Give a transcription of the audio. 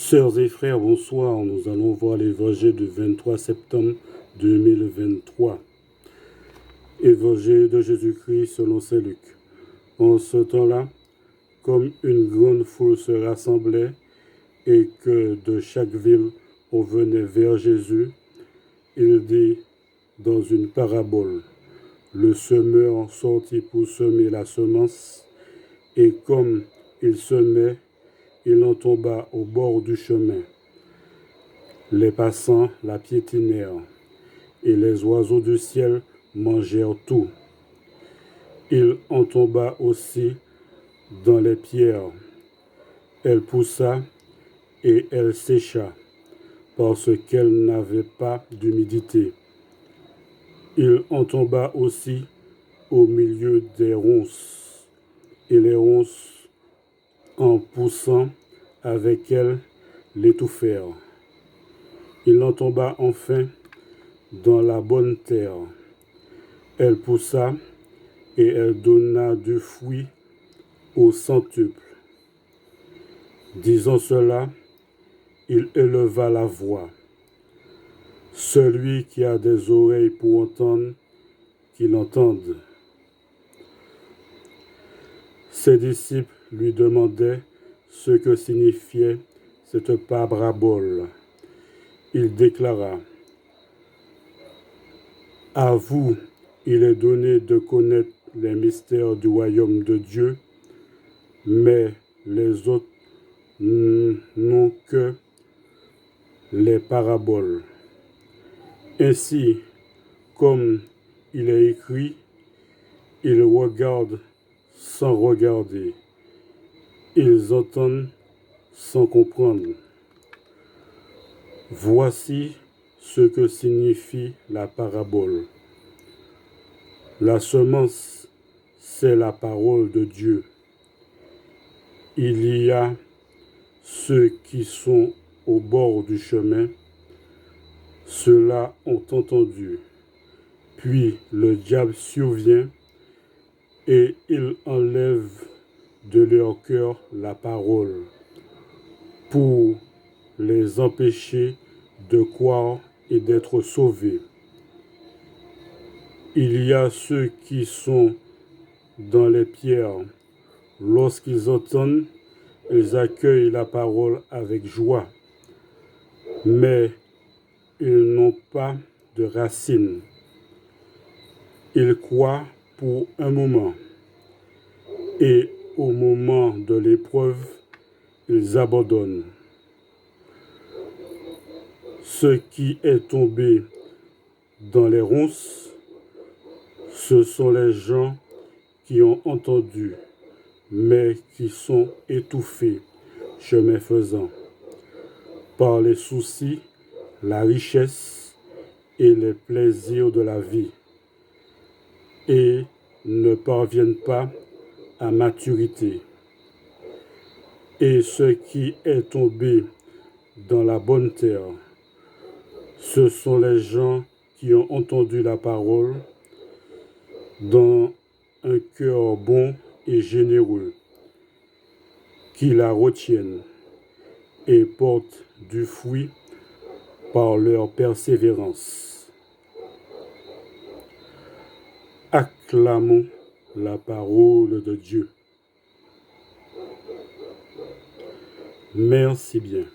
Sœurs et frères, bonsoir. Nous allons voir l'évangile du 23 septembre 2023. Évangile de Jésus-Christ selon saint Luc. En ce temps-là, comme une grande foule se rassemblait et que de chaque ville on venait vers Jésus, il dit dans une parabole: le semeur sortit pour semer la semence, et comme il semait, il en tomba au bord du chemin. Les passants la piétinèrent, et les oiseaux du ciel mangèrent tout. Il en tomba aussi dans les pierres. Elle poussa et elle sécha, parce qu'elle n'avait pas d'humidité. Il en tomba aussi au milieu des ronces, et les ronces, en poussant avec elle, l'étouffèrent. Il en tomba enfin dans la bonne terre. Elle poussa et elle donna du fruit au centuple. Disant cela, il éleva la voix: celui qui a des oreilles pour entendre, qu'il entende. Ses disciples lui demandaient ce que signifiait cette parabole. Il déclara: à vous, il est donné de connaître les mystères du royaume de Dieu, mais les autres n'ont que les paraboles. Ainsi, comme il est écrit, ils regardent sans regarder, ils entendent sans comprendre. Voici ce que signifie la parabole. La semence, c'est la parole de Dieu. Il y a ceux qui sont au bord du chemin. Ceux-là ont entendu. Puis le diable survient et il enlève de leur cœur la parole pour les empêcher de croire et d'être sauvés. Il y a ceux qui sont dans les pierres. Lorsqu'ils entendent, ils accueillent la parole avec joie, mais ils n'ont pas de racines. Ils croient pour un moment, et au moment de l'épreuve, ils abandonnent. Ce qui est tombé dans les ronces, ce sont les gens qui ont entendu, mais qui sont étouffés, chemin faisant, par les soucis, la richesse et les plaisirs de la vie, et ne parviennent pas à maturité. Et ce qui est tombé dans la bonne terre, ce sont les gens qui ont entendu la parole dans un cœur bon et généreux, qui la retiennent et portent du fruit par leur persévérance. Acclamons la parole de Dieu. Merci bien.